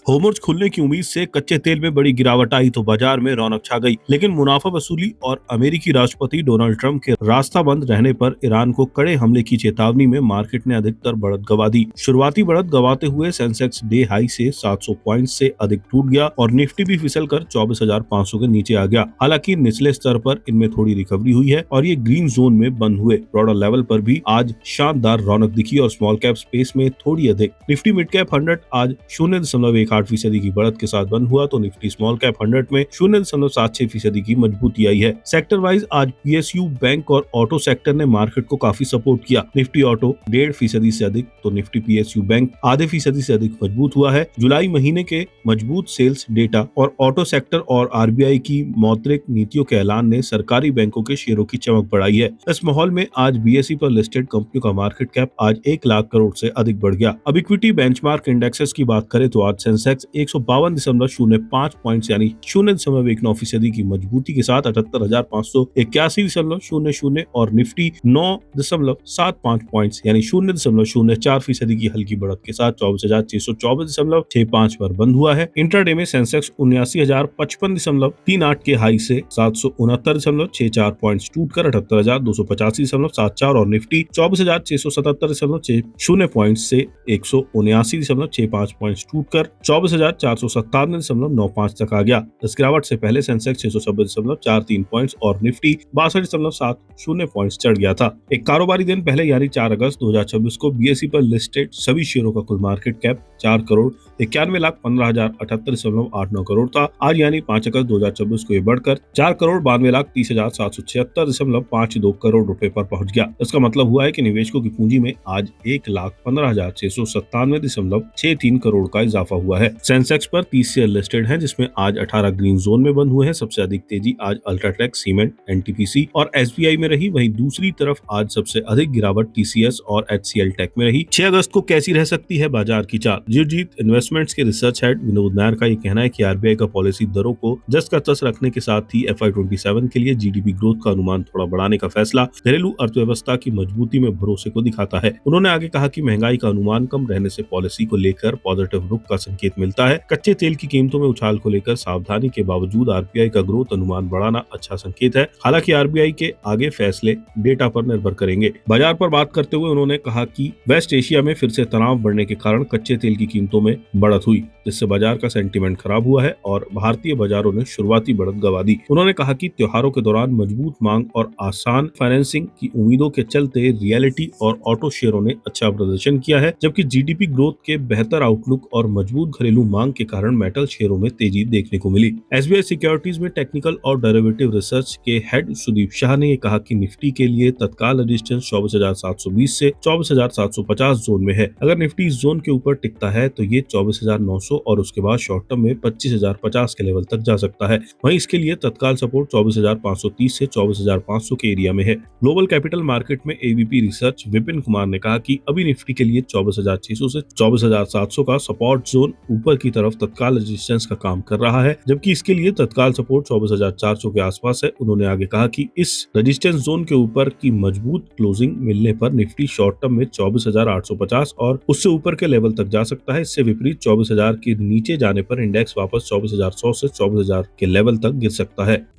Hormuz खुलने की उम्मीद से कच्चे तेल में बड़ी गिरावट आई तो बाजार में रौनक छा गई, लेकिन मुनाफा वसूली और अमेरिकी राष्ट्रपति डोनाल्ड ट्रंप के रास्ता बंद रहने पर ईरान को कड़े हमले की चेतावनी में मार्केट ने अधिकतर बढ़त गंवा दी। शुरुआती बढ़त गंवाते हुए सेंसेक्स डे हाई से 700 पॉइंट से अधिक टूट गया और निफ्टी भी फिसलकर 24,500 के नीचे आ गया। हालांकि निचले स्तर पर इनमें थोड़ी रिकवरी हुई है और ये ग्रीन जोन में बंद हुए। ब्रॉडर लेवल पर भी आज शानदार रौनक दिखी और स्मॉल कैप स्पेस में थोड़ी अधिक। निफ्टी मिड कैप 100 आज 0.18% की बढ़त के साथ बंद हुआ तो निफ्टी स्मॉल कैप 100 में 0.76% की मजबूती आई है। सेक्टर वाइज आज पीएसयू, बैंक और ऑटो सेक्टर ने मार्केट को काफी सपोर्ट किया। निफ्टी ऑटो 1.5% से अधिक तो निफ्टी पीएसयू बैंक आधे फीसदी से अधिक मजबूत हुआ है। जुलाई महीने के मजबूत सेल्स डेटा और ऑटो सेक्टर और आरबीआई की मौद्रिक नीतियों के ऐलान ने सरकारी बैंकों के शेयरों की चमक बढ़ाई है। इस माहौल में आज बीएसई पर लिस्टेड कंपनियों का मार्केट कैप आज 1 लाख करोड़ से अधिक बढ़ गया। अब इक्विटी बेंचमार्क इंडेक्सेस की बात करें तो आज सेंसेक्स 152.05 पॉइंट्स यानी 0.19% की मजबूती के साथ 78,581.00 और निफ्टी 9.75 पॉइंट्स यानी 0.04% की हल्की बढ़त के साथ 24,624.65 पर बंद हुआ है। इंट्राडे में सेंसेक्स 79,055.38 के हाई से 769.64 पॉइंट्स टूटकर 78,285.74 और निफ्टी 24,677.60 पॉइंट्स से 179.65 पॉइंट्स टूटकर 24,497.95 तक आ गया। इस गिरावट से पहले सेंसेक्स 690.43 पॉइंट्स और निफ्टी 62.70 पॉइंट्स चढ़ गया था। एक कारोबारी दिन पहले यानी 4 अगस्त 2026 को बीएसई पर लिस्टेड सभी शेयरों का कुल मार्केट कैप 4,91,15,078.89 करोड़ था। आज यानी 5 अगस्त 2026 को ये बढ़कर 4,92,30,776.52 करोड़ रुपए पर पहुंच गया। इसका मतलब हुआ है कि निवेशकों की पूंजी में आज 1,15,697.63 करोड़ का इजाफा हुआ है। सेंसेक्स पर 30 शेयर लिस्टेड हैं, जिसमें आज 18 ग्रीन जोन में बंद हुए हैं। सबसे अधिक तेजी आज अल्ट्राटेक, सीमेंट, एनटीपीसी और एसबीआई में रही। वहीं दूसरी तरफ आज सबसे अधिक गिरावट टीसीएस और एचसीएल टेक में रही। 6 अगस्त को कैसी रह सकती है बाजार की चाल? जीत इन्वेस्टमेंट्स के रिसर्च हेड विनोद नायर का ये कहना है कि आरबीआई का पॉलिसी दरों को जस का तस रखने के साथ ही FY27 के लिए जीडीपी ग्रोथ का अनुमान थोड़ा बढ़ाने का फैसला घरेलू अर्थव्यवस्था की मजबूती में भरोसे को दिखाता है। उन्होंने आगे कहा कि महंगाई का अनुमान कम रहने से पॉलिसी को लेकर पॉजिटिव रुख का संकेत मिलता है। कच्चे तेल की कीमतों में उछाल को लेकर सावधानी के बावजूद आरबीआई का ग्रोथ अनुमान बढ़ाना अच्छा संकेत है। हालांकि आरबीआई के आगे फैसले डेटा पर निर्भर करेंगे। बाजार पर बात करते हुए उन्होंने कहा कि वेस्ट एशिया में फिर से तनाव बढ़ने के कारण कच्चे तेल की कीमतों में बढ़त हुई, जिससे बाजार का सेंटीमेंट खराब हुआ है और भारतीय बाजारों ने शुरुआती बढ़त गंवा दी। उन्होंने कहा कि त्योहारों के दौरान मजबूत मांग और आसान फाइनेंसिंग की उम्मीदों के चलते रियलिटी और ऑटो शेयरों ने अच्छा प्रदर्शन किया है, जबकि जीडीपी ग्रोथ के बेहतर आउटलुक और मजबूत घरेलू मांग के कारण मेटल शेयरों में तेजी देखने को मिली। एसबीआई सिक्योरिटीज में टेक्निकल और डेरिवेटिव रिसर्च के हेड सुदीप शाह ने कहा कि निफ्टी के लिए तत्काल रेजिस्टेंस 24,720 से 24,750 जोन में है। अगर निफ्टी इस जोन के ऊपर टिकता है तो ये 24,900 और उसके बाद शॉर्ट टर्म में 25,050 के लेवल तक जा सकता है। वहीं इसके लिए तत्काल सपोर्ट 24,530 से 24,500 के एरिया में है। ग्लोबल कैपिटल मार्केट में एवीपी रिसर्च विपिन कुमार ने कहा कि अभी निफ्टी के लिए 24,600 से 24,700 का सपोर्ट जोन ऊपर की तरफ तत्काल रेजिस्टेंस का काम कर रहा है, जबकि इसके लिए तत्काल सपोर्ट 24,400 के आसपास है। उन्होंने आगे कहा कि इस रेजिस्टेंस जोन के ऊपर की मजबूत क्लोजिंग मिलने पर निफ्टी शॉर्ट टर्म में 24,850 और उससे ऊपर के लेवल तक जा सकता है। इससे विपरीत 24,000 के नीचे जाने पर इंडेक्स वापस 24,100 से 24,000 के लेवल तक गिर सकता है।